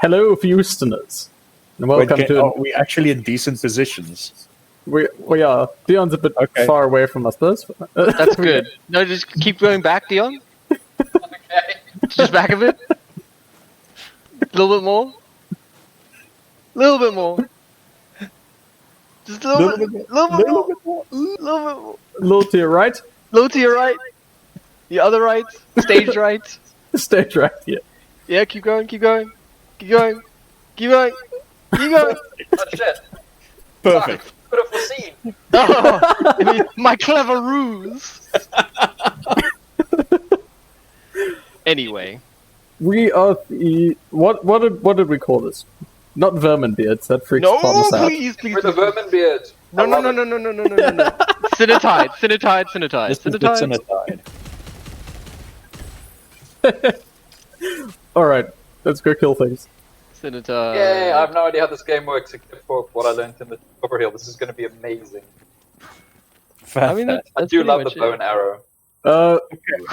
Hello, Houstoners. And welcome to... Are we actually in decent positions? We are. Dion's a bit far away from us, but That's good. No, just keep going back, Dion. Okay. Just back a bit. A little bit more. A little bit more. Just a little bit more. little bit more. A little to your right. A little to your right. The other right. Stage right. Stage right, yeah. Yeah, keep going, keep going. Keep going. Keep going. Keep going. Oh shit. Perfect. Could have foreseen. Oh, my clever ruse. Anyway. We are the... What did we call this? Not Verminbeards, that freaks No, Thomas out. please. We're the Verminbeards. No. Cinetide. This is the Cinetide. Alright, let's go kill things. Cinetide. Yay, I have no idea how this game works except for what I learned in the tutorial. This is going to be amazing. I mean, that's I do pretty love the much bow it. and arrow.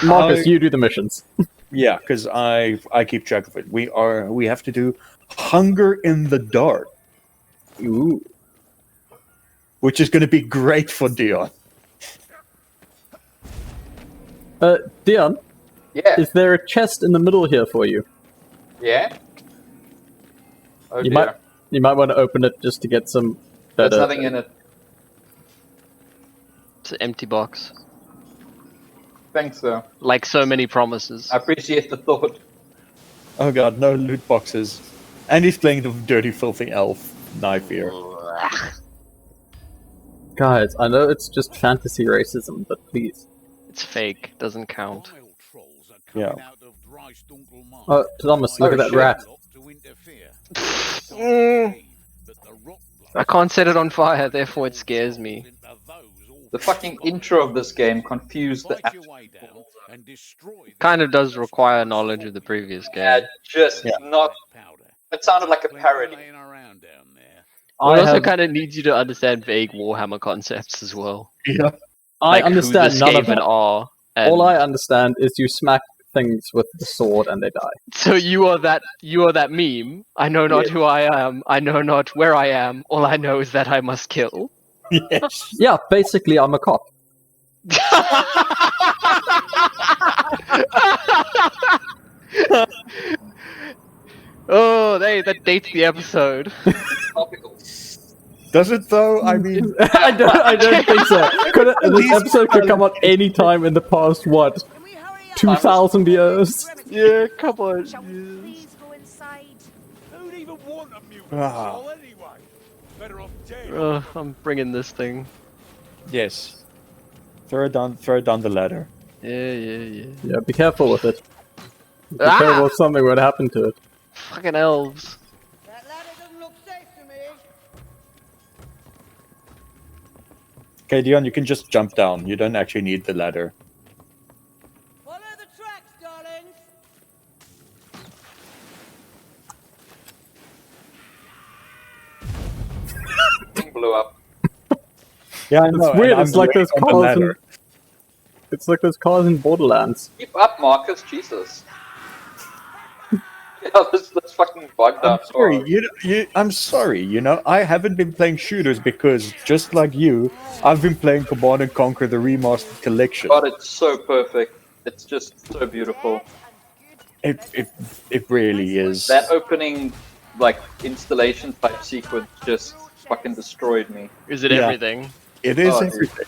Marcus, you do the missions. Yeah, because I keep track of it. We have to do Hunger in the Dark. Ooh. Which is going to be great for Dion. Dion, Yeah. is there a chest in the middle here for you? Yeah? Oh You dear. might want to open it just to get some better... There's nothing in it. It's an empty box. Thanks though. Like so many promises. I appreciate the thought. Oh god, no loot boxes. And he's playing the dirty, filthy elf knife here. Guys, I know it's just fantasy racism, but please. It's fake. Doesn't count. Yeah. Oh, Thomas, look at that shit. rat. I can't set it on fire, therefore it scares me. The fucking intro of this game confused the actual... Kind of does require knowledge of the previous game. Yeah, just not... It sounded like a parody. It I also have- kind of needs you to understand vague Warhammer concepts as well. Yeah. I Like understand who the none of Skaven that. are. And All I understand is you smack things with the sword and they die. So you are that meme. I know not who I am. I know not where I am. All I know is that I must kill. Yes. Yeah, basically I'm a cop. Oh, that dates the episode. Topical. Does it though? I mean, I don't think so. This episode could come out any time in the past, what, 2,000 years? Yeah, come on. Please go inside. Who'd even want a mutant Ah. soul anyway? Better off dead. I'm bringing this thing. yes. Throw it down the ladder. Yeah. Yeah, be careful with it. Be Ah! careful if something would happen to it. Fucking elves. That ladder doesn't look safe to me. Okay, Dion, you can just jump down. You don't actually need the ladder. Follow the tracks, darlings. Thing blew up. Yeah, I know. It's weird, and it's I'm like those waiting on the cars in... ladder. It's like those cars in Borderlands. Keep up, Marcus. Jesus. Yeah, this fucking bugged I'm out. sorry, I'm sorry, you know, I haven't been playing shooters because, just like you, I've been playing Command & Conquer the Remastered Collection. God, it's so perfect. It's just so beautiful. It really is. That opening, like, installation type sequence just fucking destroyed me. Is it Yeah. everything? It is Oh, dude. everything.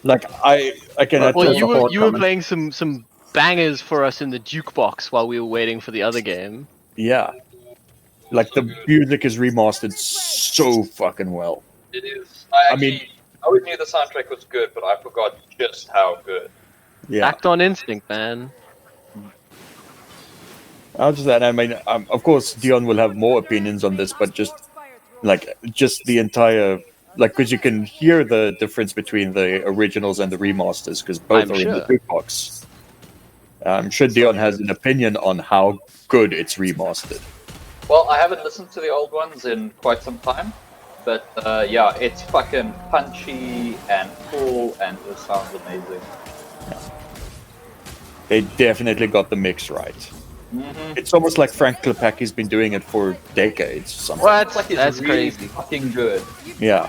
Like, I cannot Well, tell you the were horde you were coming. playing some bangers for us in the jukebox while we were waiting for the other game. Yeah. Like, the music is remastered so fucking well. It is. I mean- I always knew the soundtrack was good, but I forgot just how good. Yeah. Act on instinct, man. I'll just that. I mean, of course, Dion will have more opinions on this, but just the entire, like, because you can hear the difference between the originals and the remasters, because both I'm are in the sure. jukebox. I'm sure Dion has an opinion on how good it's remastered. Well, I haven't listened to the old ones in quite some time, but yeah, it's fucking punchy and cool, and it sounds amazing. They definitely got the mix right. It's almost like Frank Klepacki's been doing it for decades. Or something. What? It's like he's That's really crazy. fucking good. Yeah.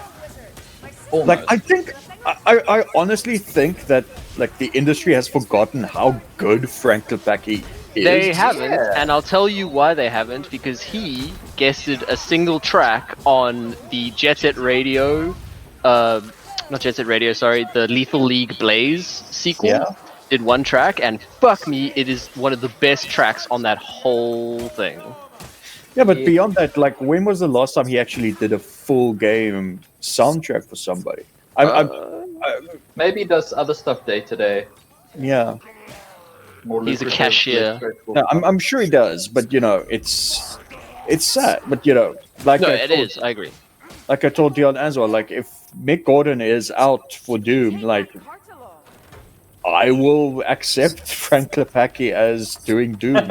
Almost. Like I think, I honestly think that like the industry has forgotten how good Frank Klepacki is. They haven't, Yeah. and I'll tell you why they haven't. Because he guested a single track on the Jet Set Radio, not Jet Set Radio, sorry, the Lethal League Blaze sequel. Yeah. Did one track, and fuck me, it is one of the best tracks on that whole thing. Yeah, but beyond that, like, when was the last time he actually did a full game soundtrack for somebody? Maybe he does other stuff day to day. Yeah. More He's a lucrative, cashier. less stressful. No, I'm sure he does, but you know, it's sad. But you know, like No, I it told- is. I agree. Like I told Dion as well, like if Mick Gordon is out for Doom, like I will accept Frank Klepacki as doing Doom.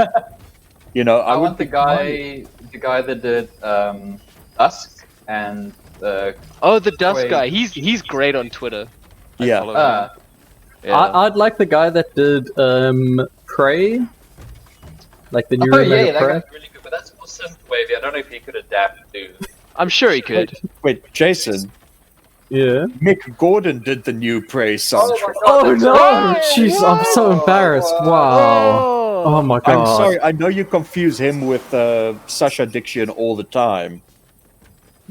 You know, I would want the be fine. guy that did Dusk and Oh, the Dust Wait. guy. He's great on Twitter. I Yeah. follow him. Yeah. I'd like the guy that did Prey, like the new oh remake yeah, of that Prey. guy's really good, but that's more synthwavy. I don't know if he could adapt to. I'm sure he could. Wait, Jason, Yeah. Mick Gordon did the new Prey soundtrack. Oh no! Jeez, I'm so embarrassed. Wow. Oh my god. I'm sorry, I know you confuse him with Sasha Diction all the time,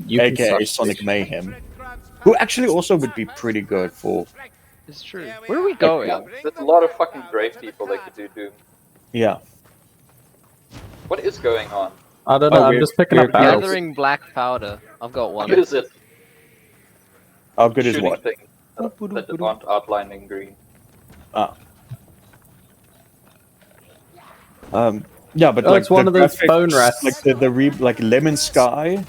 You can aka suck. Sonic Mayhem, who actually also would be pretty good for. It's true. Where are we going? Yeah, there's a lot of fucking great people that could do Doom. Yeah. What is going on? I don't know. Oh, I'm we're- just picking we're up barrels. Gathering black powder. I've got one. What is it? How good is Shooting what? things that aren't outlined in green. Yeah, but Oh, like it's one the of those graphics, bone rats. like like Lemon Sky,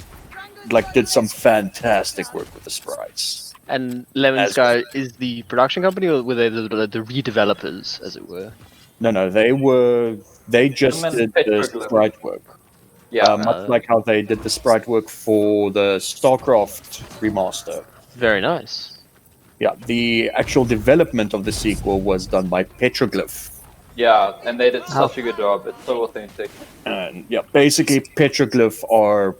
like did some fantastic work with the sprites. And Lemon As- Sky is the production company, or were they the redevelopers, as it were? No, they just Lemon did the Petroglyph. sprite work. Yeah, Much like how they did the sprite work for the StarCraft remaster. Very nice. Yeah, the actual development of the sequel was done by Petroglyph. yeah, and they did such a good job. It's so authentic. And yeah, basically Petroglyph are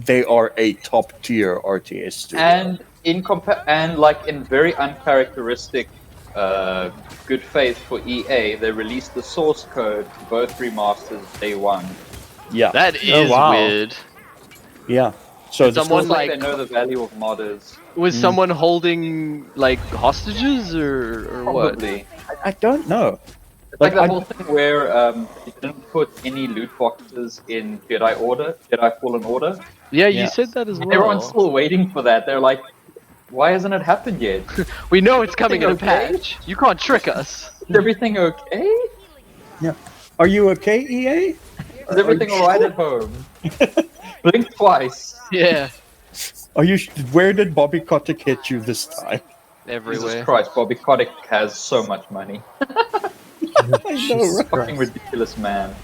they are a top tier RTS studio. And in very uncharacteristic good faith for EA, they released the source code for both remasters day one. yeah, That is wow. weird. yeah. So the Someone It's like like they know the value of modders. was someone holding like hostages or what? Probably. I don't know. It's like the I- whole thing where you didn't put any loot boxes in Jedi Fallen Order. Yeah, Yeah. you said that as well. Everyone's still waiting for that. They're like, why hasn't it happened yet? We know it's coming in a Okay. patch. You can't trick us. Is everything okay? Are you okay, EA? Is everything alright at home? Blink twice. Yeah, Are you? Where did Bobby Kotick hit you this time? Jesus everywhere. Christ, Bobby Kotick has so much money. I know, right? Fucking ridiculous man.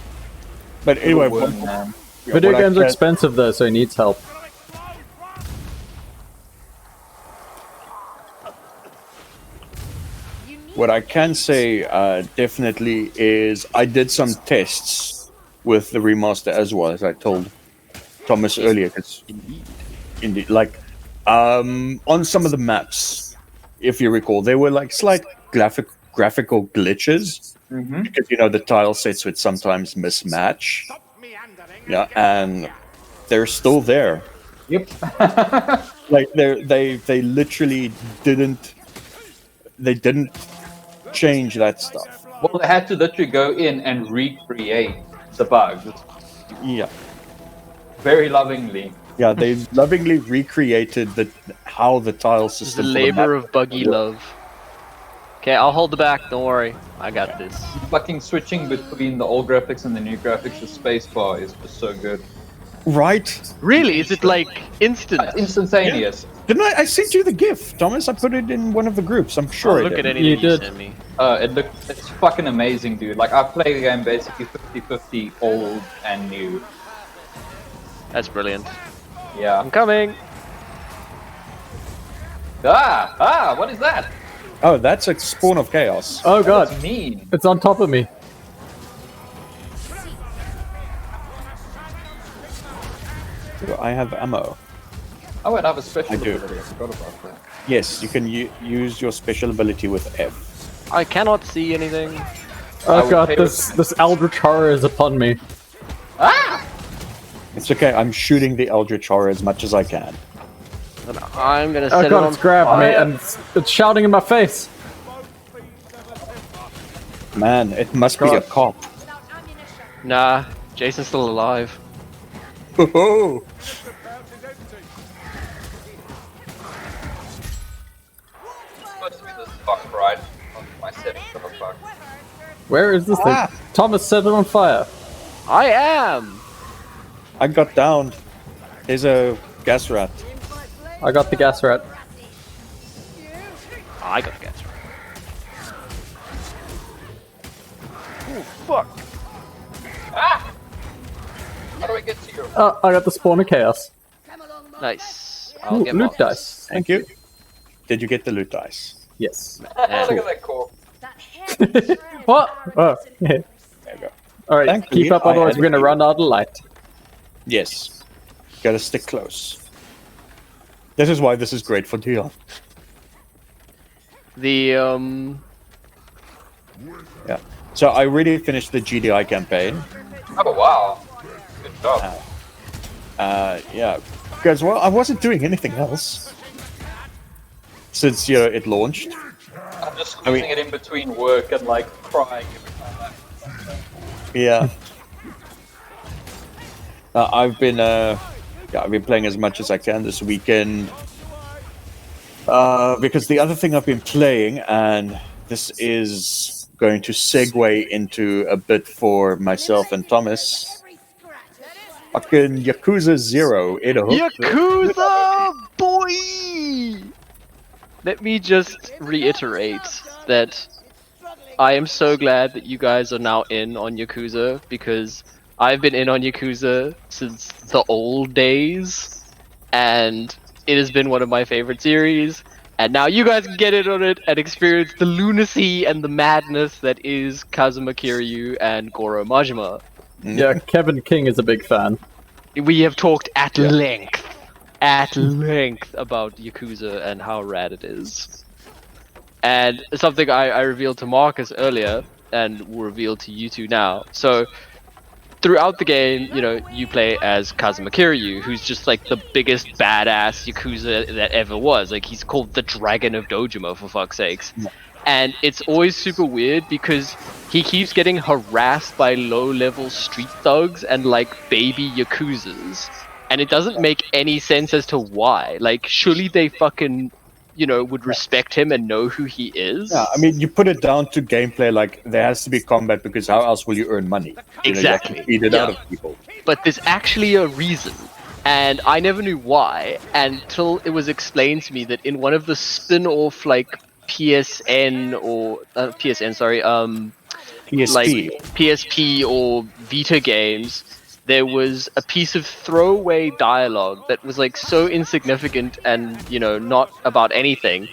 But anyway, Little worm what- man. yeah, Video what I games are can- expensive though, so he needs help. What I can say definitely is I did some tests with the remaster as well, as I told Thomas earlier. 'Cause indeed, like on some of the maps, if you recall, there were like slight graphical glitches because you know the tile sets would sometimes mismatch. Yeah, and they're still there. Yep. Like they literally didn't change that stuff. Well, they had to literally go in and recreate the bugs Yeah. very lovingly. Yeah, they lovingly recreated how the tile It's the system. for labor map- of buggy love. Okay, I'll hold the back. Don't worry, I got this. Fucking switching between the old graphics and the new graphics with spacebar is just so good. Right? Really? Is it like instant? It's instantaneous. Didn't I sent you the GIF, Thomas? I put it in one of the groups. I'm sure. I'll I look did. at anything You you did. send me. It's fucking amazing, dude. Like, I play the game basically 50-50 old and new. That's brilliant. Yeah. I'm coming. What is that? Oh, that's a spawn of chaos. Oh god, That's mean. it's on top of me. Do I have ammo? Oh, and I have a special I do. ability. I forgot about that. Yes, you can use your special ability with F. I cannot see anything. I Oh would god, pay this eldritch horror is upon me. It's okay, I'm shooting the Eldritch Horror as much as I can. And I'm gonna Oh set it god, on it's grabbed me fire. and it's shouting in my face. Man, it must be a God. cop. Nah, Jason's still alive. Oh, Supposed to be this fuck, right? My settings are fucked. Where is this Ah. thing? Thomas set it on fire. I am! I got down. There's a gas rat. I got the gas rat. I got the gas. Oh, fuck. How do I get to you? Oh, I got the spawn of chaos. Nice. I'll Ooh, get loot Marcus. dice. Thank you. Did you get the loot dice? Yes. Look at that core. What? Oh, yeah. There you go. Alright, Thankfully, keep up, I otherwise had we're gonna a- run out of light. Yes. Gotta stick close. This is why this is great for Dion. The, Yeah. So I really finished the GDI campaign. Oh, wow. Good job. Yeah. Because, well, I wasn't doing anything else. Since, it launched. I'm just squeezing it in between work and, like, crying every time Yeah. I've been playing as much as I can this weekend. Because the other thing I've been playing, and this is going to segue into a bit for myself and Thomas. Fucking Yakuza 0 in a hook. Yakuza, boy! Let me just reiterate that I am so glad that you guys are now in on Yakuza, because I've been in on Yakuza since the old days, and it has been one of my favorite series, and now you guys can get in on it and experience the lunacy and the madness that is Kazuma Kiryu and Goro Majima. Yeah, Kevin King is a big fan. We have talked at length about Yakuza and how rad it is. And something I revealed to Marcus earlier, and will reveal to you two now. So, throughout the game, you play as Kazuma Kiryu, who's just like the biggest badass Yakuza that ever was. Like, he's called the Dragon of Dojima, for fuck's sakes. And it's always super weird because he keeps getting harassed by low-level street thugs and like baby Yakuzas. And it doesn't make any sense as to why. Like, surely they fucking, would respect him and know who he is. Yeah, I mean, you put it down to gameplay, like, there has to be combat, because how else will you earn money? You have to Exactly. feed it Yeah. out of people. But there's actually a reason. And I never knew why until it was explained to me that in one of the spin-off, like, PSP, like PSP or Vita games, there was a piece of throwaway dialogue that was like so insignificant and not about anything,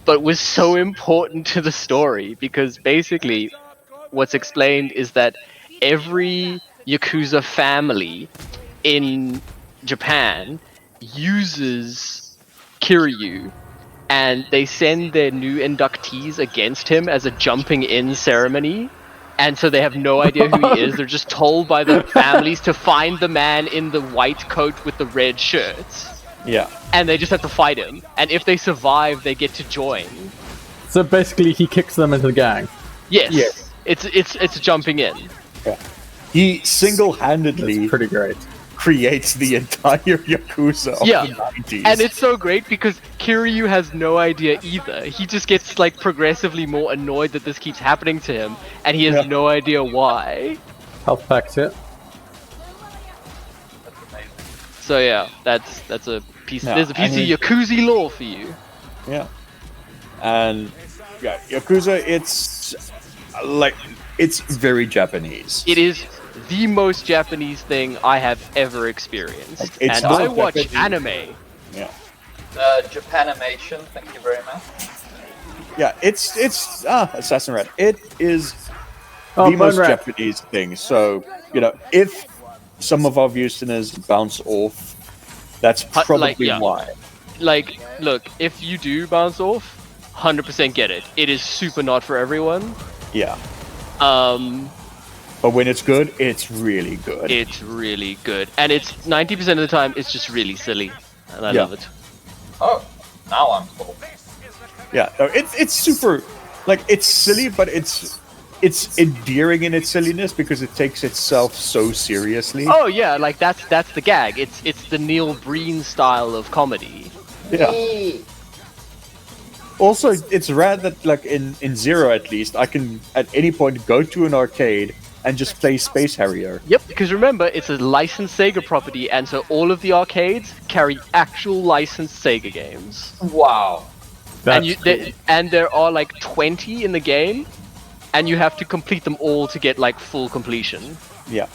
but was so important to the story, because basically what's explained is that every Yakuza family in Japan uses Kiryu, and they send their new inductees against him as a jumping in ceremony. And so they have no idea who he is. They're just told by the families to find the man in the white coat with the red shirts. Yeah. And they just have to fight him. And if they survive, they get to join. So basically, he kicks them into the gang. Yes. Yes. It's jumping in. Yeah. He That's single-handedly pretty great. creates the entire Yakuza of Yeah. the 90s. And it's so great because Kiryu has no idea either. He just gets like progressively more annoyed that this keeps happening to him, and he has Yeah. no idea why. Health packs, yeah. So yeah, that's a piece. Yeah, There's a piece I mean- of Yakuza lore for you. Yeah. And yeah, Yakuza, it's very Japanese. It is the most Japanese thing I have ever experienced, It's and not I watch Japanese. anime. Yeah. Japanimation, thank you very much. Yeah, it's Assassin Rat. It is Oh, the most Bone Rat. Japanese thing. So, if some of our listeners bounce off, that's probably yeah. why. Like, look, if you do bounce off, 100% get it. It is super not for everyone. Yeah. Um, But when it's good, it's really good. it's really good, and it's 90% of the time it's just really silly, and I Yeah. love it. Oh, now I'm full. Yeah, no, it's super, like, it's silly, but it's endearing in its silliness because it takes itself so seriously. Oh yeah, like that's the gag. It's the Neil Breen style of comedy. Yeah. Also, it's rad that, like, in Zero at least, I can at any point go to an arcade and just play Space Harrier. Yep, because remember, it's a licensed Sega property, and so all of the arcades carry actual licensed Sega games. Wow. That's And there are like 20 in the game, and you have to complete them all to get like full completion. Yeah.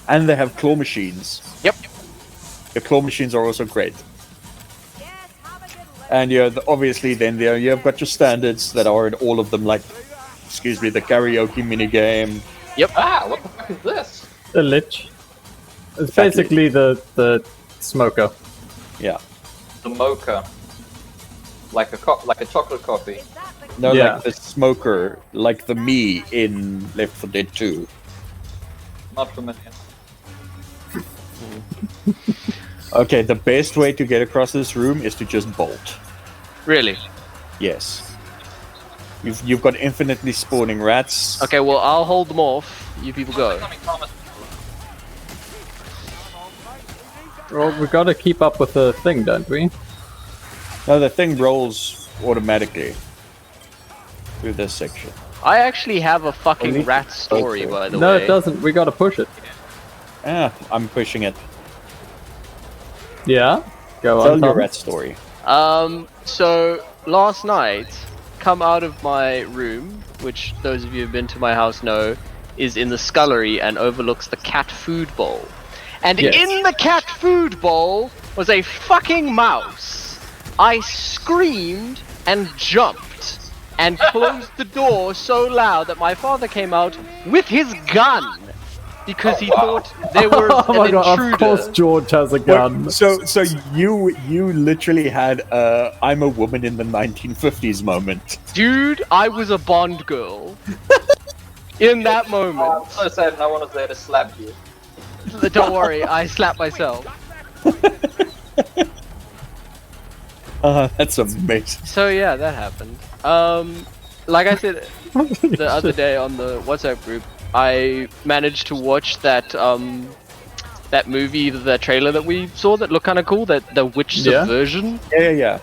And they have claw machines. Yep. The claw machines are also great. Yes, have a good And obviously then you've got your standards that are in all of them, like, the karaoke minigame. Ah, what the fuck is this? a lich. It's Exactly. basically the smoker. Yeah. The mocha. Like a chocolate coffee. No, Yeah. like the smoker, like the me in Left 4 Dead 2. Not familiar. Okay, the best way to get across this room is to just bolt. Really? Yes. You've got infinitely spawning rats. Okay, well I'll hold them off. You people go. Well, we gotta keep up with the thing, don't we? No, the thing rolls automatically through this section. I actually have a fucking Only- rat story, Okay. by the No, way. it doesn't. We gotta push it. I'm pushing it. Yeah? Go Tell on, your Tom. rat story. So last night, come out of my room, which those of you who've been to my house know is in the scullery and overlooks the cat food bowl. And Yes. in the cat food bowl was a fucking mouse. I screamed and jumped and closed the door so loud that my father came out with his gun because he thought there was Oh my an god, intruder. of course George has a gun. So you literally had I'm a woman in the 1950s moment. Dude, I was a Bond girl. In that moment. I'm so sad no one was there to slap you. Don't worry, I slapped myself. That's amazing. So yeah, that happened. Like I said the other day on the WhatsApp group, I managed to watch that that movie, the trailer that we saw that looked kind of cool, that the witch Yeah. subversion. Yeah.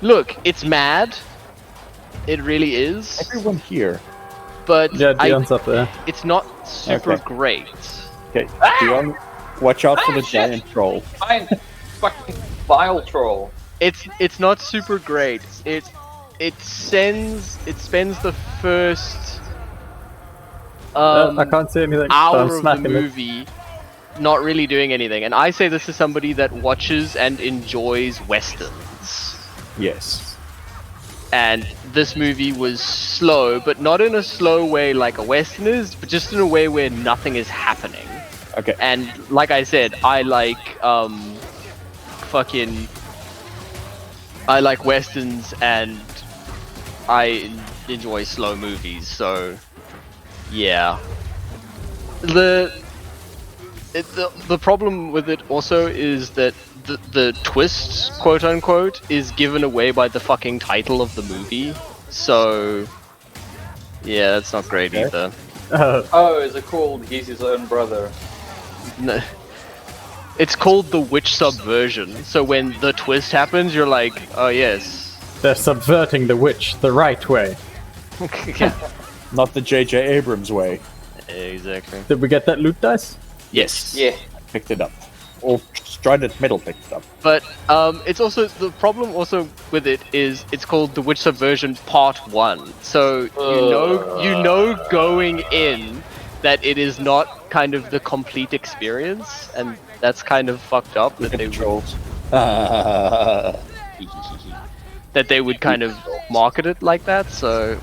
Look, it's mad. It really is. Everyone here. But Yeah, Dion's up there. it's not super Okay. great. Okay, Dion, watch out for the giant troll. Fine. Fucking vile troll. It's not super great. It spends the first I can't see anything. so I'm hour of the smacking it. movie not really doing anything. And I say this is somebody that watches and enjoys westerns. Yes. And this movie was slow, but not in a slow way like a western is, but just in a way where nothing is happening. Okay. And like I said, I like I like westerns and I enjoy slow movies, so yeah. The problem with it also is that the twist, quote unquote, is given away by the fucking title of the movie. So yeah, that's not great Okay. either. Oh, is it called He's His Own Brother? No. It's called the witch subversion. So when the twist happens, you're like, oh yes. They're subverting the witch the right way. Yeah, Not the J.J. Abrams way. exactly. Did we get that loot dice? Yes. Yeah. Picked it up. Or Strident Metal picked it up. But it's also the problem also with it is it's called the Witch Subversion Part 1. So you know going in that it is not kind of the complete experience, and that's kind of fucked up. Look That at the they trolls. that they would kind of market it like that. So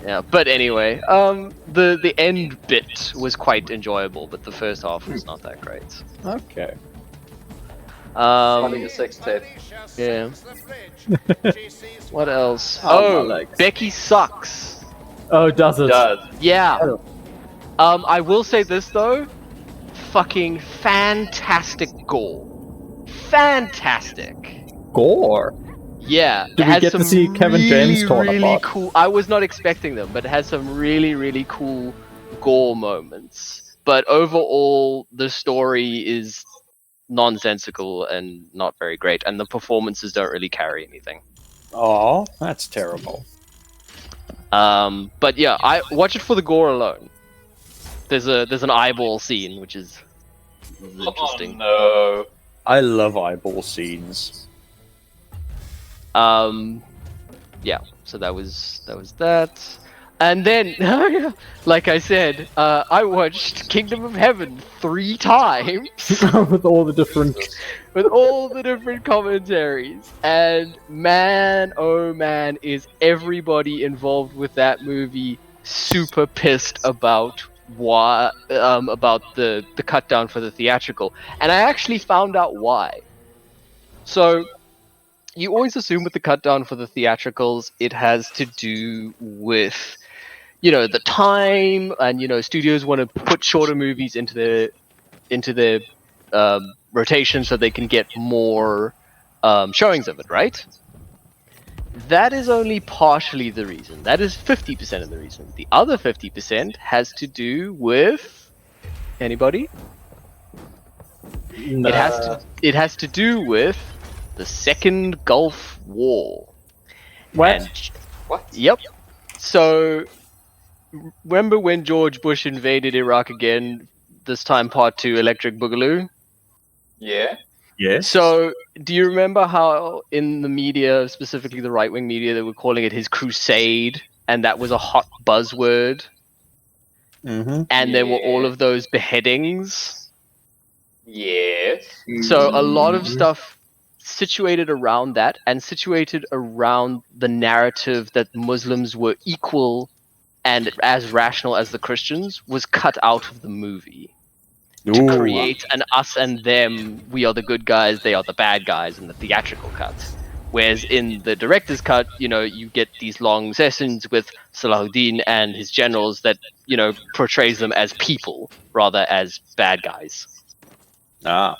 yeah. But anyway, the end bit was quite enjoyable, but the first half was not that great. Okay. Running a sex tape. Yeah. What else? Oh, Oh, my legs. Becky sucks. Oh, does it? Does. Yeah. Oh. I will say this though, fucking fantastic gore. Fantastic. Gore. Yeah. Did it we has get to some see Kevin James torn really apart? cool. I was not expecting them, but it has some really cool gore moments. But overall, the story is nonsensical and not very great, and the performances don't really carry anything. Oh, that's terrible. But yeah, I watch it for the gore alone. There's an eyeball scene, which is interesting. Oh, no. I love eyeball scenes. Yeah. So that was that. And then, like I said, I watched Kingdom of Heaven 3 times With all the different. with all the different commentaries. And man, oh man, is everybody involved with that movie super pissed about about the cut down for the theatrical. And I actually found out why. So you always assume with the cut down for the theatricals, it has to do with, you know, the time, and you know, studios want to put shorter movies into their rotation so they can get more showings of it, right? That is only partially the reason. That is 50% of the reason. The other 50% has to do with anybody. Nah. It has to do with the Second Gulf War. What? And- What? Yep. So, remember when George Bush invaded Iraq again? This time, part 2, Electric Boogaloo. Yeah. Yes. So, do you remember how in the media, specifically the right-wing media, they were calling it his crusade, and that was a hot buzzword? Mm-hmm. And there were all Yeah. of those beheadings. Yes. So a lot of stuff situated around that, and situated around the narrative that Muslims were equal and as rational as the Christians, was cut out of the movie to create an us and them. We are the good guys, they are the bad guys in the theatrical cut. Whereas in the director's cut, you know, you get these long sessions with Salahuddin and his generals that, you know, portrays them as people rather as bad guys. Ah.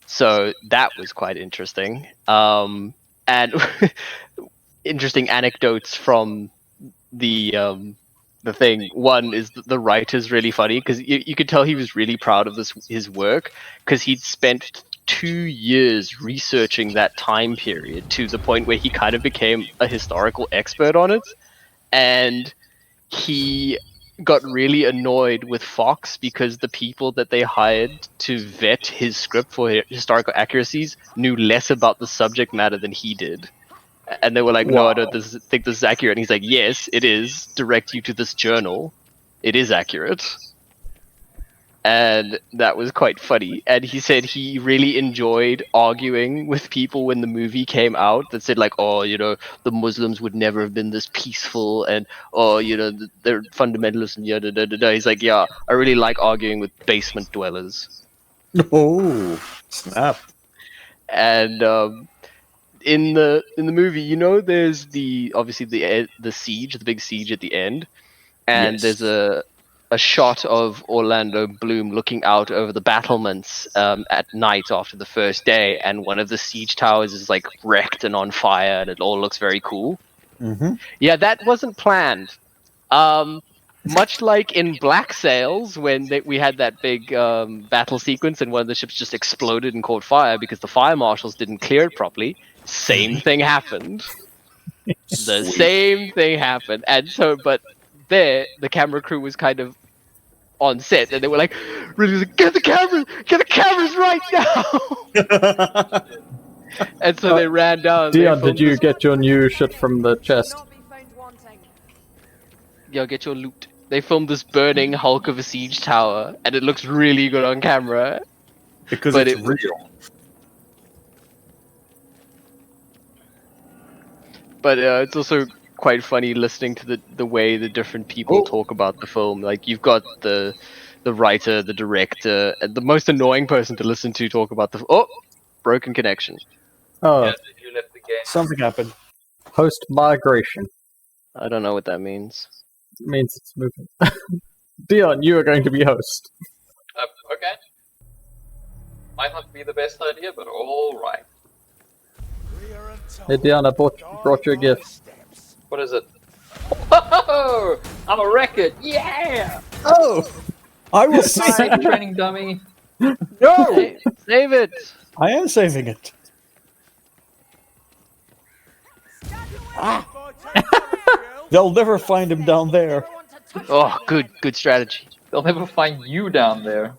So that was quite interesting. And interesting anecdotes from the thing. One is the writer's really funny because you could tell he was really proud of his work because he'd spent 2 years researching that time period to the point where he kind of became a historical expert on it. And he got really annoyed with Fox because the people that they hired to vet his script for historical accuracies knew less about the subject matter than he did. And they were like, no, I don't think this is accurate. And he's like, yes, it is. Direct you to this journal. It is accurate. And that was quite funny. And he said he really enjoyed arguing with people when the movie came out that said like, oh, you know, the Muslims would never have been this peaceful, and oh, you know, they're fundamentalists and yada da da da. He's like, yeah, I really like arguing with basement dwellers. Oh, snap. And in the movie, you know, there's obviously the siege, the big siege at the end, and Yes. there's a shot of Orlando Bloom looking out over the battlements at night after the first day, and one of the siege towers is like wrecked and on fire, and it all looks very cool. Mm-hmm. Yeah, that wasn't planned. Much like in Black Sails, when we had that big battle sequence and one of the ships just exploded and caught fire because the fire marshals didn't clear it properly, same thing happened. The same thing happened. And so, but there, the camera crew was kind of on set, and they were like, really, get the cameras right now! And so they ran down. Dion, did you get your new shit from the chest? Not be found wanting. Yo, get your loot. They filmed this burning hulk of a siege tower, and it looks really good on camera. Because But it's it- real. But it's also quite funny listening to the way the different people talk about the film. Like you've got the writer, the director, and the most annoying person to listen to talk about broken connection. Oh, Yeah, you left the game. Something happened. host migration. I don't know what that means. It means it's moving. Dion, you are going to be host. Okay. Might not be the best idea, but all right. Hey Dion, I brought you a gift. What is it? Whoa! I'm a record. Yeah! Oh! I will save Sorry, training dummy. No! Save it! I am saving it. They'll never find him down there. Oh, good strategy. They'll never find you down there.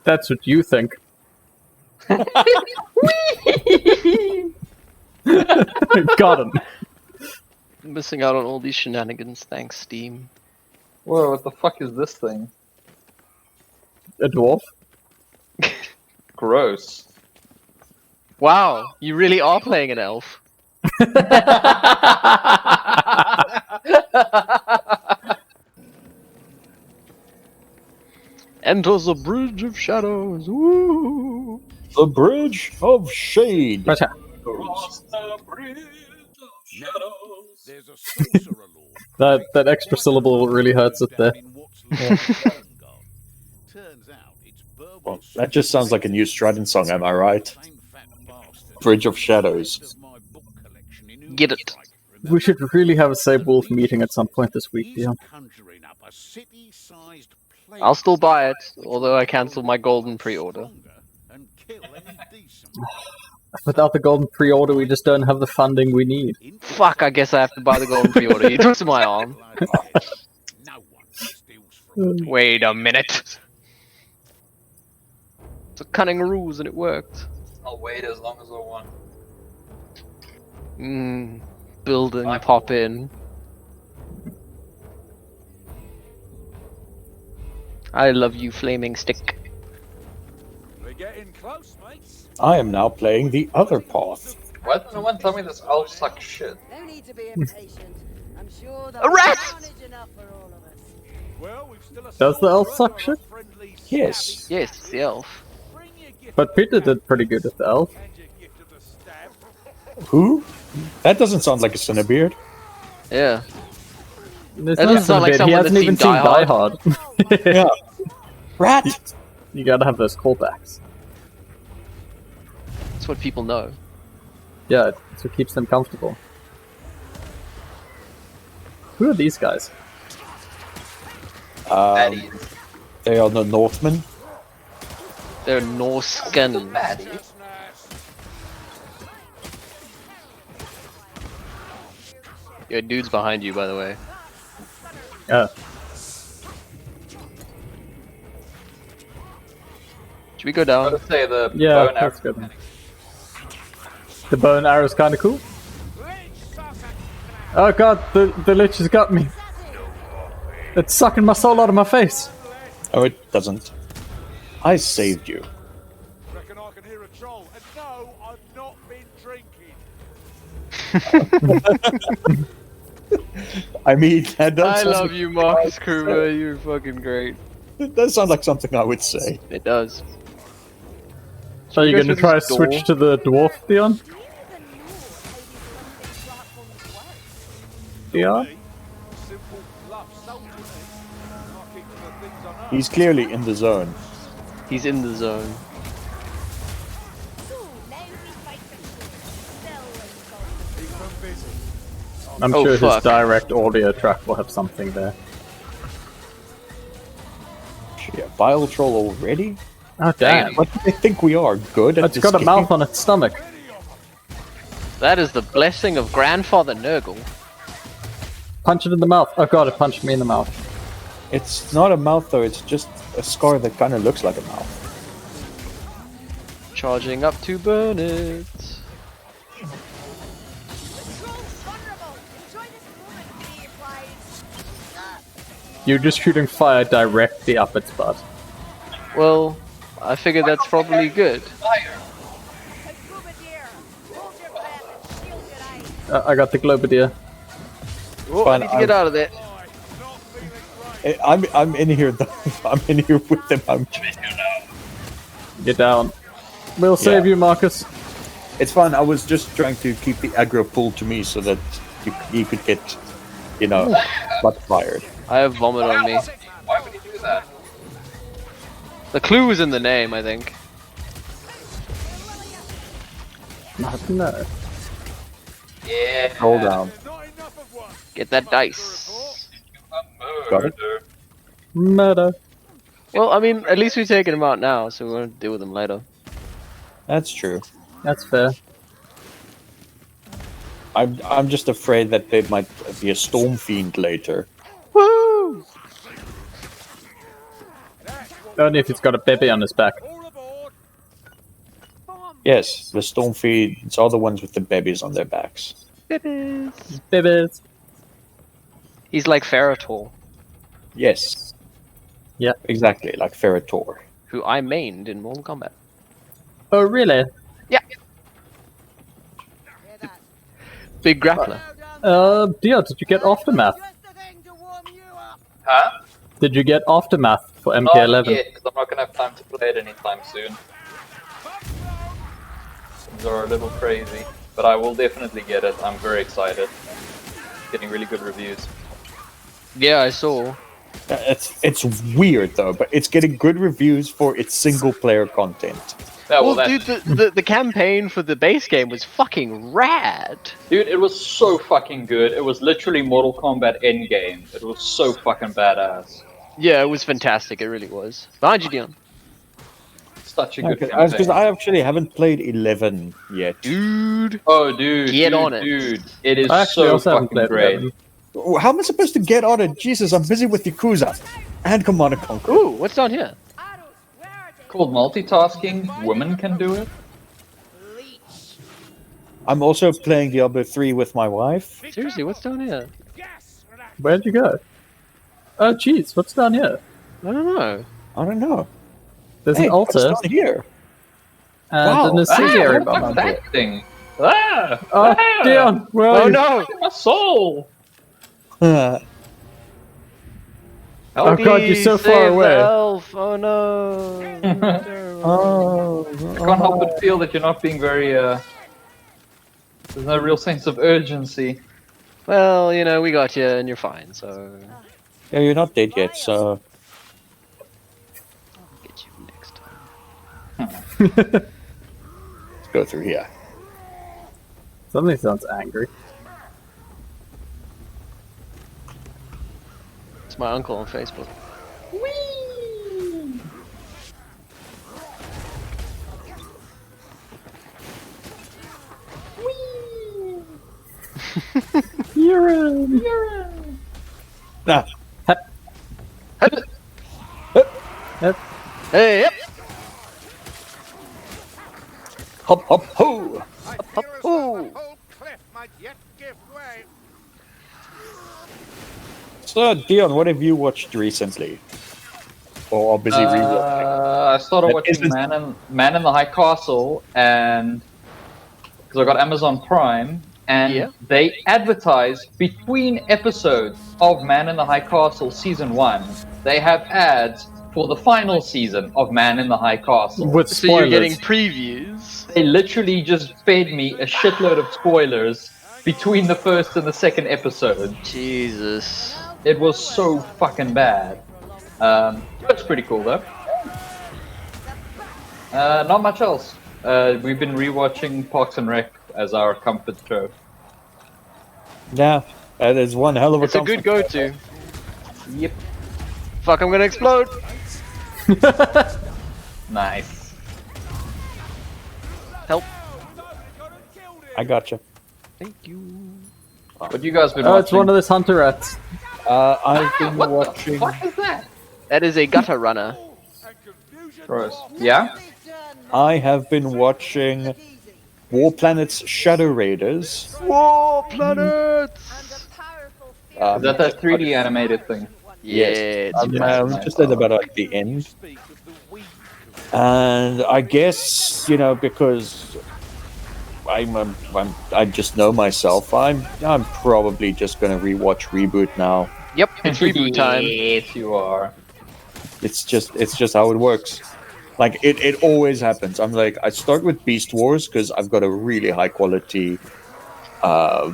That's what you think. Got him. Missing out on all these shenanigans, thanks Steam. Whoa, what the fuck is this thing? A dwarf? Gross. Wow, you really are playing an elf. Enters the Bridge of Shadows. Woo! The Bridge of Shade. Right here. There's a sorcerer lord. That extra syllable really hurts it there. Well, that just sounds like a new Stratton song, am I right? Bridge of Shadows. Get it. We should really have a Save Wolf meeting at some point this week, Dion. I'll still buy it, although I cancelled my golden pre-order. Without the golden pre-order, we just don't have the funding we need. Fuck, I guess I have to buy the golden pre-order. He twisted my arm. Wait a minute. It's a cunning ruse and it worked. I'll wait as long as I want. Building, pop in. I love you, flaming stick. We're getting close, mates. I am now playing the other path. Why did no one tell me this elf sucks shit? No need to be impatient. I'm sure A rat! carnage enough for all of us. Well, we've still a Does the elf suck shit? Yes. Yes, it's the elf. Bring your gift But Peter did pretty good with the elf. and your gift of the stab. Who? That doesn't sound like a Cinnabeard. Yeah. It's That not doesn't sound like Cinnabeard. He someone hasn't that's even seen seen Die Die Hard. Yeah. Rat! You gotta have those callbacks. That's what people know. Yeah, it's what keeps them comfortable. Who are these guys? They are the Northmen. They're Norscan. That's nice. Your dude's behind you, by the way. Should we go I down? gotta say the Yeah, bow and that's arrow- good. The bow and arrow's kinda cool. Oh god, the lich has got me. It's sucking my soul out of my face. Oh, it doesn't. I saved you. Reckon I can hear a troll. And no, I've not been drinking. I mean, that does I sound love like- you, Marcus Kruger. You're fucking great. It does sound like something I would say. It does. So you're go gonna through try to this door? switch to the dwarf, Dion? Dion? Simple, bluff, soldier. Not keeping the things I know. He's clearly in the zone. He's in the zone. I'm Oh, sure fuck. his direct audio track will have something there. Yeah, Bile Troll already? Oh damn. What do they think we are? Good at It's got a this mouth game? on its stomach. That is the blessing of Grandfather Nurgle. Punch it in the mouth. Oh god, it punched me in the mouth. It's not a mouth though, it's just a scar that kind of looks like a mouth. Charging up to burn it. You're just shooting fire directly up its butt. Well, I figured that's probably good. I got the Globadier. Oh, I Fine, need to get out of there. I'm in here though. I'm in here with them. I'm Get down. We'll save you, Marcus. It's fine. I was just trying to keep the aggro pulled to me so that you could get, butt fired. I have vomit on me. Why would he do that? The clue is in the name, I think. No. Yeah. Hold down. Get that dice. Got it. Murder. Well, I mean, at least we've taken him out now, so we won't deal with him later. That's true. That's fair. I'm just afraid that there might be a storm fiend later. Woo! Only if it's got a baby on his back. Yes, the storm fiends are the ones with the babies on their backs. Babies. He's like Ferrotor, Yes. Yeah. Exactly, like Ferrotor. who I mained in Mortal Kombat. Oh, really? Yeah. Big grappler. Dio, did you get Aftermath? Huh? Did you get Aftermath for Not MK11? yet, because I'm not going to have time to play it anytime soon. Things are a little crazy, but I will definitely get it. I'm very excited. Getting really good reviews. Yeah, I saw. It's weird though, but it's getting good reviews for its single player content. Yeah, Well, that's- dude, the campaign for the base game was fucking rad. Dude, it was so fucking good. It was literally Mortal Kombat Endgame. It was so fucking badass. Yeah, it was fantastic. It really was. Behind you, Dion. Such a good Because campaign. I actually haven't played 11 yet. Dude. Oh, dude. Get dude, on it. Dude, it is I actually so also haven't fucking played great. 11. How am I supposed to get on it? Jesus, I'm busy with Yakuza and Command & Conquer. Ooh, what's down here? Called multitasking. Women can do it. I'm also playing Diablo 3 with my wife. Seriously, what's down here? Where'd you go? Oh, jeez, what's down here? I don't know. I don't know. There's Hey, an what's altar down here? and Wow. an incendiary what bomb the under fuck's it. that thing? Ah! Oh, ah! Dion, where are Oh you? no! My soul! Oh god, you're so Please far save the away. elf. Oh no! Terrible. Oh, I can't help but feel that you're not being very, There's no real sense of urgency. Well, you know, we got you, and you're fine. So yeah, you're not dead yet, so I'll get you next time. let's go through here. Something sounds angry. It's my uncle on Facebook. Urine! Nah. Yep. Hey, yep. Hop, hop, ho! Oh. So, Dion, what have you watched recently? Or are busy rewatching? I started That watching isn't- Man in the High Castle, and because I got Amazon Prime, and Yeah. they advertise between episodes of Man in the High Castle season 1. They have ads for the final season of Man in the High Castle. With So you're spoilers. getting previews. They literally just fed me a shitload of spoilers between the first and the second episode. Jesus. It was so fucking bad. Looks pretty cool though. Not much else. We've been rewatching Parks and Rec as our comfort show. Yeah, that is one hell of a It's a good comfort. go-to. Yep. Fuck, I'm gonna explode. Nice. Help. I gotcha. Thank you. What you guys been Oh, watching? it's one of those hunter rats. I've been What watching. the fuck is that? That is a gutter runner. Gross. Yeah? I have been watching War Planet's Shadow Raiders. War planets. Is that that 3D animated thing? Yeah, Yes. it's I'm fantastic. just at about like the end. And I guess, because I just know myself. I'm probably just gonna rewatch Reboot now. Yep, it's reboot time. Yes, you are. It's just how it works. Like it always happens. I'm like, I start with Beast Wars because I've got a really high quality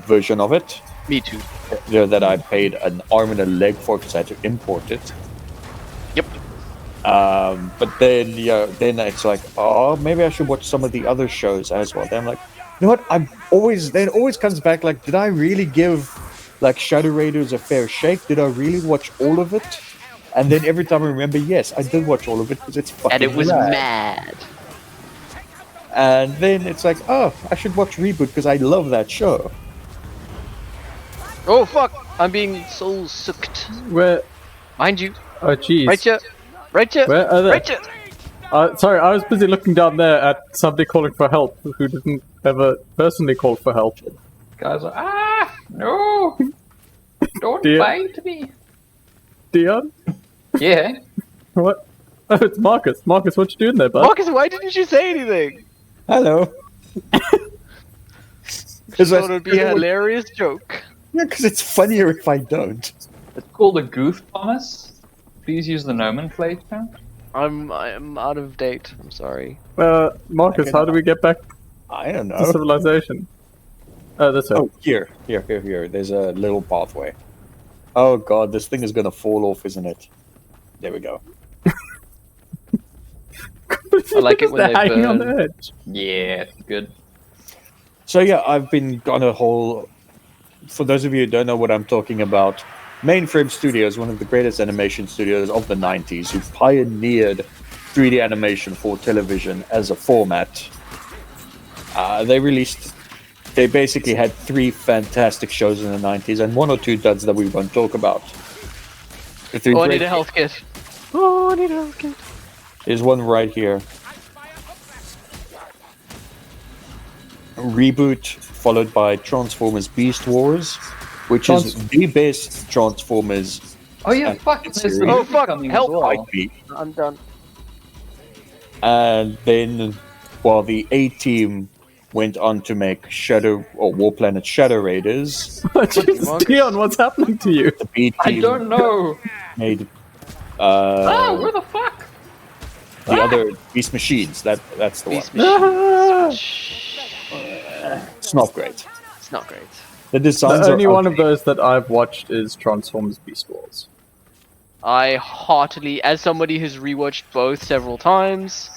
version of it. Me too. That I paid an arm and a leg for because I had to import it. Yep. But then then it's like, oh, maybe I should watch some of the other shows as well. Then I'm like, you know what? Then it always comes back like, did I really give like Shadow Raiders a fair shake? Did I really watch all of it? And then every time I remember, yes, I did watch all of it because it's fucking And it was rad. mad. And then it's like, oh, I should watch Reboot because I love that show. Oh fuck! I'm being soul sucked. Where? Mind you. Oh jeez. Right here. Right here. Where are they? Right here. Sorry, I was busy looking down there at somebody calling for help who didn't ever personally call for help. Guys are, no! Don't Dear. bite me! Dion? Yeah. What? Oh, it's Marcus. Marcus, what you doing there, bud? Marcus, why didn't you say anything? Hello. Just thought it would be a hilarious joke. Yeah, because it's funnier if I don't. It's called a goof, Thomas. Please use the nomenclature. I'm out of date. I'm sorry. Marcus, how do we get back I don't to know. civilization? Oh, that's it. Oh, here. There's a little pathway. Oh god, this thing is gonna fall off, isn't it? There we go. I like it when They're they hanging on burn. the edge. Yeah, good. So yeah, I've been on a whole... For those of you who don't know what I'm talking about, Mainframe Studios, one of the greatest animation studios of the 90s, who pioneered 3D animation for television as a format. They basically had 3 fantastic shows in the 90s and 1 or 2 duds that we won't talk about. Oh, I need a health kit. Oh, I need a health kit. There's one right here. Reboot, followed by Transformers Beast Wars, which is the best Transformers. Oh yeah, And fuck! it's There's really- the Oh, movie fuck, coming help. as well. Might be. I'm done. And then, while the A team went on to make War Planet Shadow Raiders, Jesus, Dion, what's happening to you? the B I team don't know. made Oh, where the fuck? the other Beast Machines. That's the Beast one. machines. It's not great. It's not great. The designs The only are one of ugly. those that I've watched is Transformers Beast Wars. I heartily, as somebody who's rewatched both several times,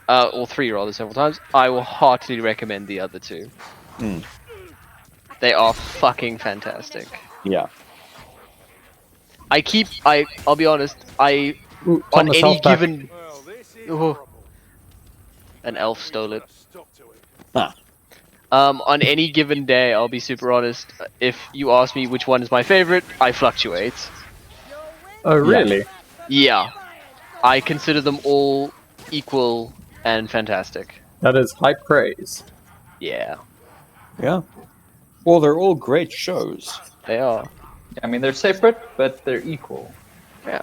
or 3 rather several times, I will heartily recommend the other 2. They are fucking fantastic. Yeah. I'll be honest, Ooh, on Thomas, any health back. given... Well, this is Oh, an elf stole it. stop to it. Ah. On any given day, I'll be super honest, if you ask me which one is my favorite, I fluctuate. Oh, really? Yeah. I consider them all equal and fantastic. That is high praise. Yeah, Yeah. Well, they're all great shows. they are. I mean, they're separate, but they're equal. Yeah.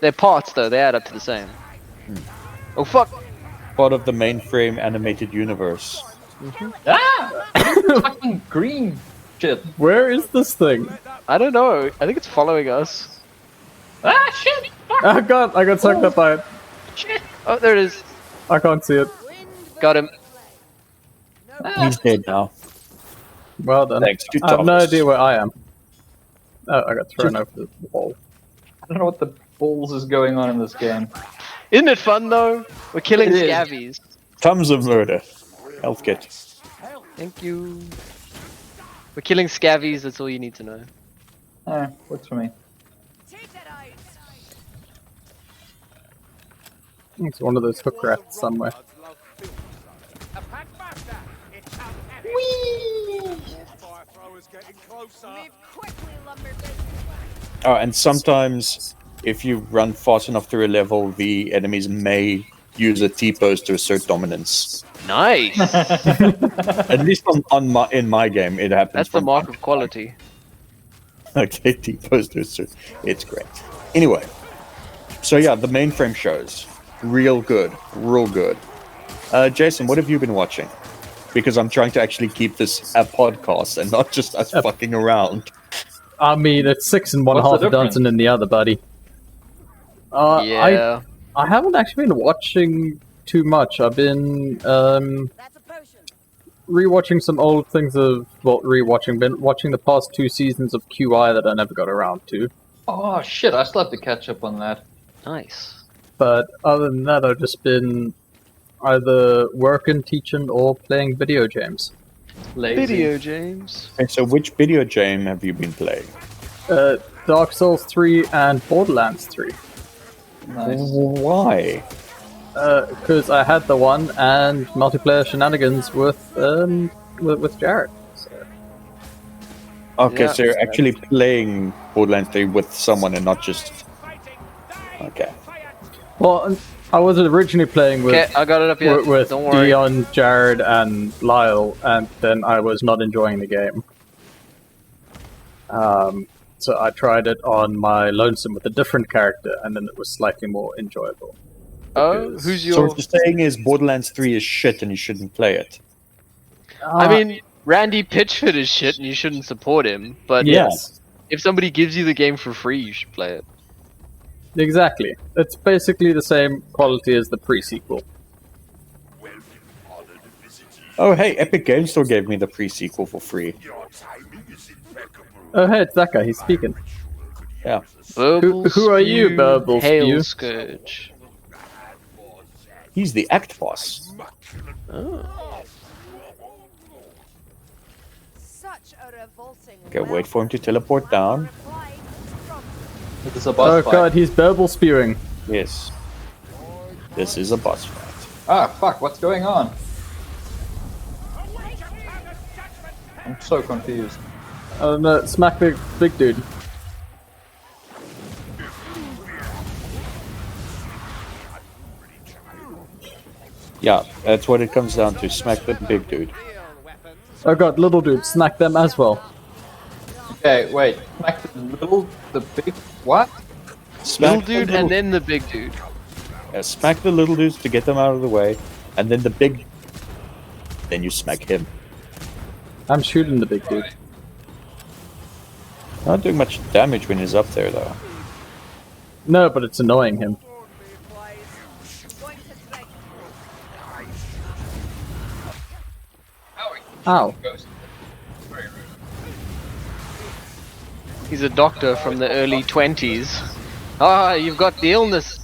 They're parts, though. They add up to the same. Oh, fuck! Part of the Mainframe animated universe. Ah! Fucking green shit. Where is this thing? I don't know. I think it's following us. Ah, shit! Fuck, Oh god, I got sucked up by it. shit! Oh, there it is. I can't see it. Got him. He's dead now. Well done. Thanks to I have no Thomas. idea where I am. Oh, I got thrown over the wall. I don't know what the balls is going on in this game. Isn't it fun, though? We're killing It is. scavies. Tons of murder. Health kit. Thank you. We're killing scavies, that's all you need to know. Works for me. It's one of those hook rats somewhere. A pack master. It's unhappy. Fire throwers getting closer. Oh, and sometimes if you run fast enough through a level, the enemies may use a T-pose to assert dominance. Nice! At least in my game, it happens. That's the from mark time of quality. Okay, T-pose to assert. It's great. Anyway, so yeah, the Mainframe shows. Real good. Jason, what have you been watching? because I'm trying to actually keep this a podcast and not just us fucking around. I mean, it's 6 in one, What's half the a dozen in the other, buddy. Yeah. I haven't actually been watching too much. I've been That's a potion. rewatching some old things been watching the past 2 seasons of QI that I never got around to. Oh shit! I still have to catch up on that. Nice. But other than that, I've just been either working, teaching, or playing video games. Lazy. Video games. And so, which video game have you been playing? Dark Souls 3 and Borderlands 3. Nice. Why? Because I had the one and multiplayer shenanigans with Jared. So. Okay, Yeah. so you're actually playing Borderlands 3 with someone and not just. Okay. Well, I was originally playing with Okay, I got it up here. with Don't worry. Dion, Jared, and Lyle, and then I was not enjoying the game. So I tried it on my lonesome with a different character, and then it was slightly more enjoyable. Oh, because- who's So your? what you're saying is Borderlands 3 is shit and you shouldn't play it. I mean, Randy Pitchford is shit, and you shouldn't support him. But yes, if somebody gives you the game for free, you should play it. exactly. It's basically the same quality as the pre-sequel. Oh, hey, Epic Games Store gave me the pre-sequel for free. Oh, hey, it's that guy. He's speaking. Yeah. Who are you, Spew, Burble Hail Spew? Scourge. He's the act boss. Such a revolting. Okay, wait for him to teleport down. This is a boss Oh fight. god, he's Burble spewing. Yes. This is a boss fight. Ah, fuck! What's going on? I'm so confused. Oh no, smack the big dude. Yeah, that's what it comes down to. Smack the big dude. Oh god, little dude, smack them as well. Okay, wait. Smack the big what? Smack Little the dude, little- and then the big dude. smack the little dudes to get them out of the way, and then the big. Then you smack him. I'm shooting the big dude. Not doing much damage when he's up there, though. No, but it's annoying him. Ow. He's a doctor from the early 20s. Ah, you've got the illness.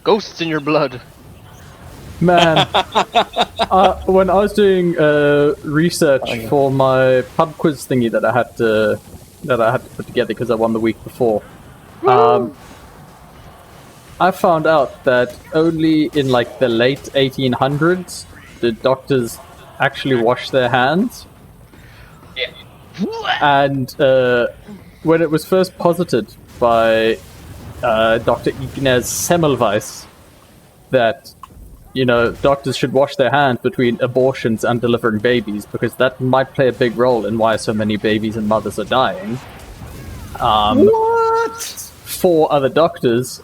Ghosts in your blood. Man, when I was doing research for my pub quiz thingy that I had to put together because I won the week before, I found out that only in like the late 1800s did doctors actually wash their hands, and when it was first posited by Dr. Ignaz Semmelweis that doctors should wash their hands between abortions and delivering babies because that might play a big role in why so many babies and mothers are dying. What? 4 other doctors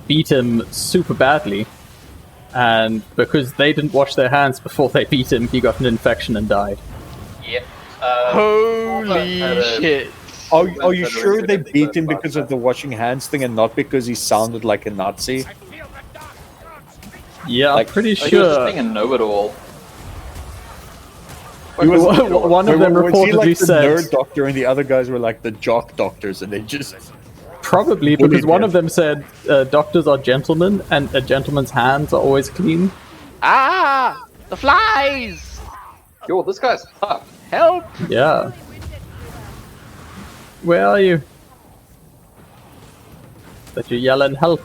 beat him super badly, and because they didn't wash their hands before they beat him, he got an infection and died. Yep. Holy shit. Are you sure they beat him because of the washing hands thing and not because he sounded like a Nazi? Yeah, Like, I'm pretty He was just sure. being a know-it-all. One of them was he like reportedly the said, nerd doctor and the other guys were like the jock doctors, and they just probably because bullied one him. of them said doctors are gentlemen and a gentleman's hands are always clean. Ah! The flies! Yo, this guy's tough. Help! Yeah. Where are you? That you yell and help.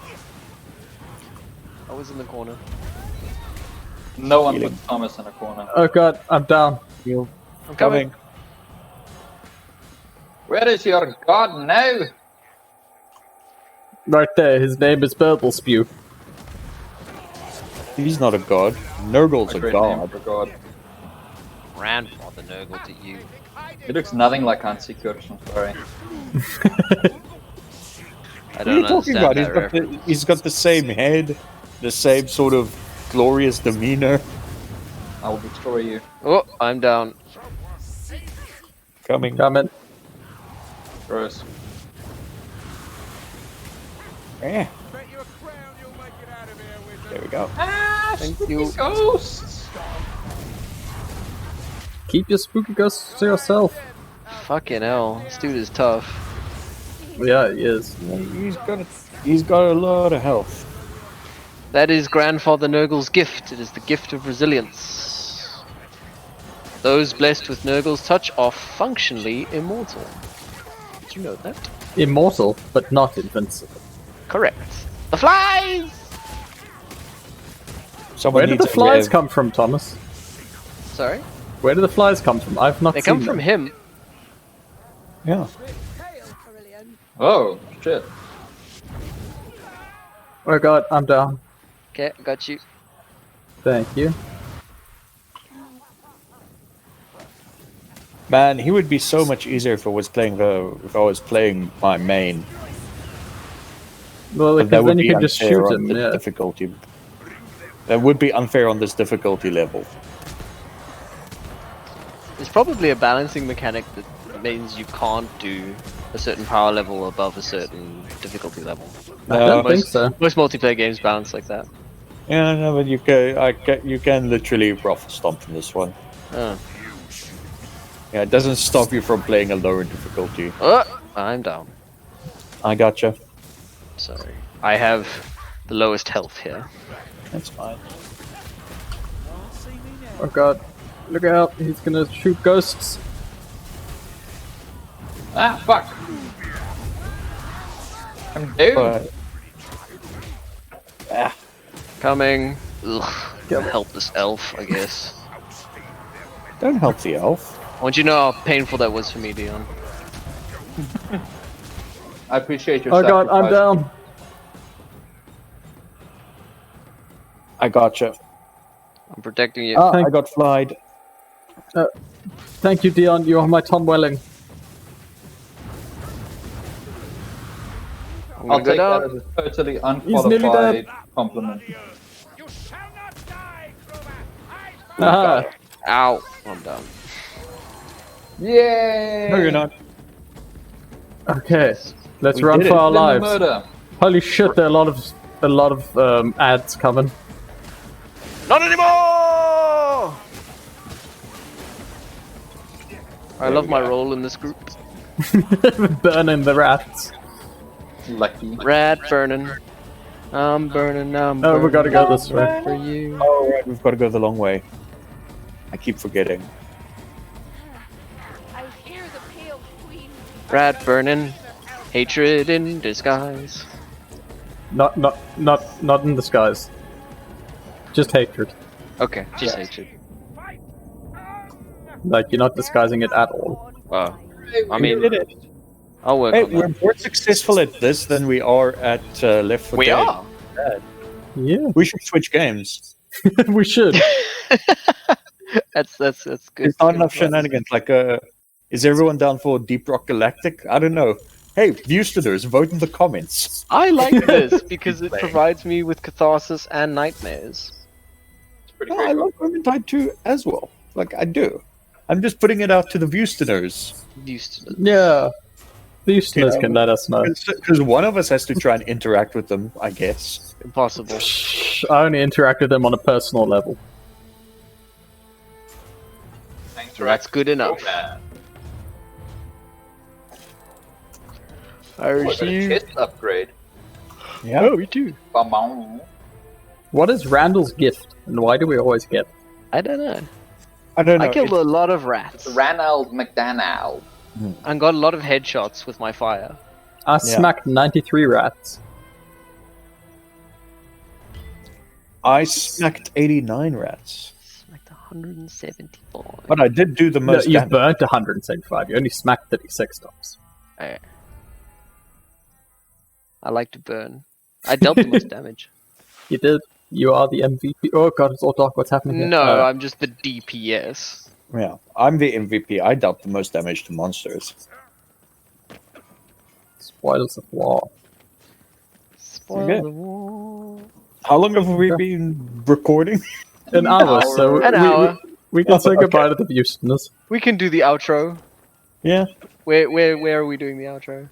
I was in the corner. No one put Thomas in a corner. Oh god, I'm down. I'm coming. Where is your god now? Right there, his name is Burble Spew. He's not a god. Nurgle's a Great name god. for god. Grandfather Nurgle to you. He looks nothing like Hansi Kurch, I'm sorry. I What are you don't talking understand about? that reference. He's got the same head, the same sort of glorious demeanor. I'll destroy you. Oh, I'm down. Coming. Coming. Gross. Eh, Bet you a crown you'll make it out of here with there we go. Thank you. Ghosts! Keep your spooky ghosts to yourself. Fucking hell, this dude is tough. Yeah, he is. He's got a lot of health. That is Grandfather Nurgle's gift. It is the gift of resilience. Those blessed with Nurgle's touch are functionally immortal. Did you know that? Immortal, but not invincible. Correct. The flies! Someone Where did needs the a flies rev. come from, Thomas? Sorry? Where do the flies come from? I've not They seen come from them. him. Yeah. Oh, shit. Oh god, I'm down. Okay, got you. Thank you. Man, he would be so much easier if I was playing my main. Well, But because that would then you be can just unfair shoot on him, the yeah. difficulty. That would be unfair on this difficulty level. There's probably a balancing mechanic that means you can't do a certain power level above a certain difficulty level. I don't think so. Most multiplayer games balance like that. Yeah, no, but you can literally ruffle stomp in this one. Oh. Yeah, it doesn't stop you from playing a lower difficulty. Oh, I'm down. I gotcha. Sorry. I have the lowest health here. That's fine. Oh god. Look out, he's gonna shoot ghosts. Ah, fuck! I'm dead. But Coming. Ugh, a helpless elf, I guess. don't help the elf. I want you to know how painful that was for me, Dion. I appreciate your Oh god, I'm sacrifice. down. I gotcha. I'm protecting you. Ah, Thank- I got flied. Thank you, Dion. You are my Tom Welling. I'm I'll gonna go take down. that as a totally nearly unqualified compliment. You shall not die, Clover! Aha. Ow. I'm down. Yay! No, you're not. Okay, let's We run did for it. our Limit lives. Murder. Holy shit, there are a lot of ads coming. Not anymore! I love my role in this group. Burning the rats. Lucky. Rat burning. I'm burning, I'm Oh, burning. we gotta go this way. For you. Oh, right, we've got to go the long way. I keep forgetting. I hear the pale queen. Rat burning. Hatred in disguise. Not in disguise. Just hatred. Okay, just hatred. Like, you're not disguising it at all. Wow. I We mean, did it. I'll work Hey, on we're that. more successful at this than we are at Left 4 We Dead. are. Yeah, We should switch games. we should. That's good. There's not enough shenanigans. Like, is everyone down for Deep Rock Galactic? I don't know. Hey, Viewsters, vote in the comments. I like this because it Playing. provides me with catharsis and nightmares. It's pretty Oh, I great. love Verminbeards 2 as well. Like, I do. I'm just putting it out to the Viewsters. Used to Yeah. The listeners know, can let us know. Because one of us has to try and interact with them, I guess. impossible. I only interact with them on a personal level. Thanks So that's good enough. I What a receive. chest upgrade. Yeah. Oh, me too. Bam-bam. What is Randall's gift, and why do we always get it? I don't know. I don't know. I killed a lot of rats Ranald McDonald. and got a lot of headshots with my fire. I smacked 93 rats. I smacked 89 rats. Like 174. But I did do the No, most you damage. burnt 175. You only smacked 36 times. Alright. I like to burn. I dealt the most damage. You did. You are the MVP. Oh god, it's all dark. What's happening here? No, I'm just the DPS. Yeah, I'm the MVP. I dealt the most damage to monsters. Spoils of war. Spoil Okay. the war. How long have we been recording? An hour, so An hour. we can say Okay. goodbye to the listeners. We can do the outro. Yeah. Where are we doing the outro?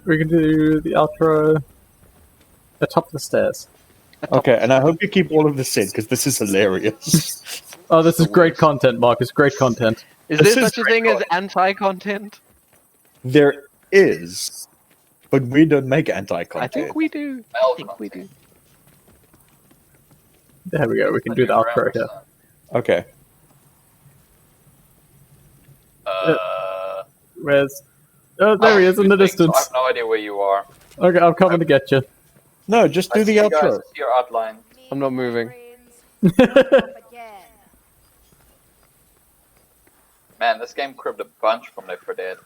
We can do the outro atop the stairs. Okay, and I hope you keep all of this in because this is hilarious. Oh, this is great content, Marcus. Great content. Is This there is such a thing as anti-content? There is, but we don't make anti-content. I think we do. I think we do. There we go. We can do the outro here. Okay. Where's? Oh, there he is in the I distance. have no idea where you are. Okay, I'm coming to get you. No, just do I the see you guys, outro. I see your outline. I'm not moving. Again. Man, this game cribbed a bunch from Left 4 Dead.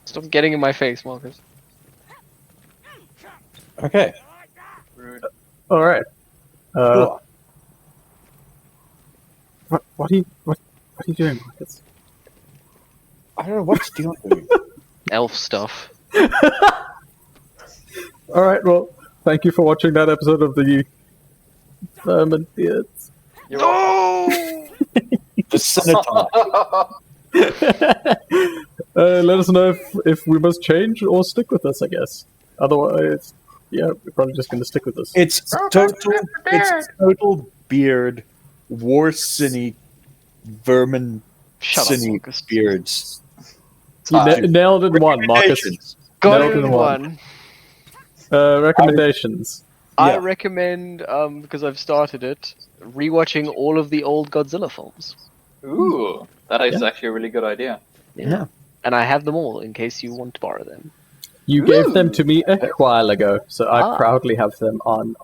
Stop getting in my face, Marcus. Okay. Rude. All right. Cool. What are you doing, Marcus? I don't know what's Dion doing. Elf stuff. All right. Well, thank you for watching that episode of the Verminbeards. The Cinetide. Let us know if we must change or stick with this. I guess. Otherwise, yeah, we're probably just going to stick with this. It's total beard, war cine, vermin Shut up, cine Marcus. beards. You nailed it in one, Marcus. Recommendations. Got Nailed it it in in one. Recommendations. I Yeah. recommend, because I've started it, rewatching all of the old Godzilla films. Ooh, that is actually a really good idea. Yeah. And I have them all in case you want to borrow them. You gave them to me a while ago, so I Ah. proudly have them on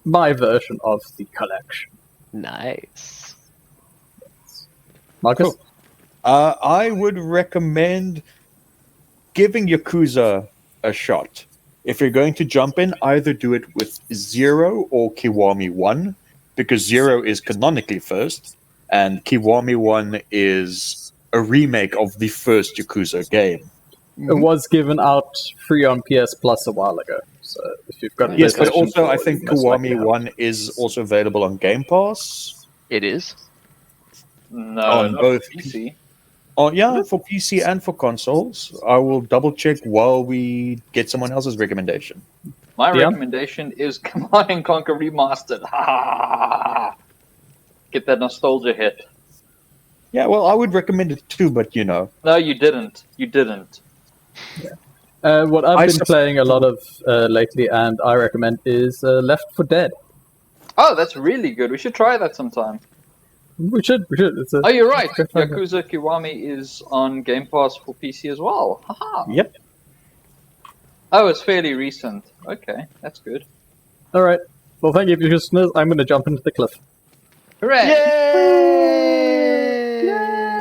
my version of the collection. Nice. Marcus? Cool. I would recommend giving Yakuza a shot. If you're going to jump in, either do it with Zero or Kiwami 1, because Zero is canonically first, and Kiwami 1 is a remake of the first Yakuza game. It was given out free on PS Plus a while ago, so if you've got a Yes, but PlayStation also 4, I think you most likely Kiwami have. 1 is also available on Game Pass. It is. No, On not both PC. Oh yeah, for PC and for consoles. I will double check while we get someone else's recommendation. My Dion? recommendation is Command and Conquer Remastered. Ha ha ha ha! Get that nostalgia hit. Yeah, well, I would recommend it too, but you know. No, you didn't. You didn't. What I've I been sup- playing a lot of lately, and I recommend, is Left 4 Dead. Oh, that's really good. We should try that sometime. We should. It's a, Oh, you're right. Good fun. Yakuza Kiwami is on Game Pass for PC as well. Haha. Yep. Oh, it's fairly recent. Okay, that's good. All right. Well, thank you for your listeners. I'm going to jump into the cliff. Hooray! Yay!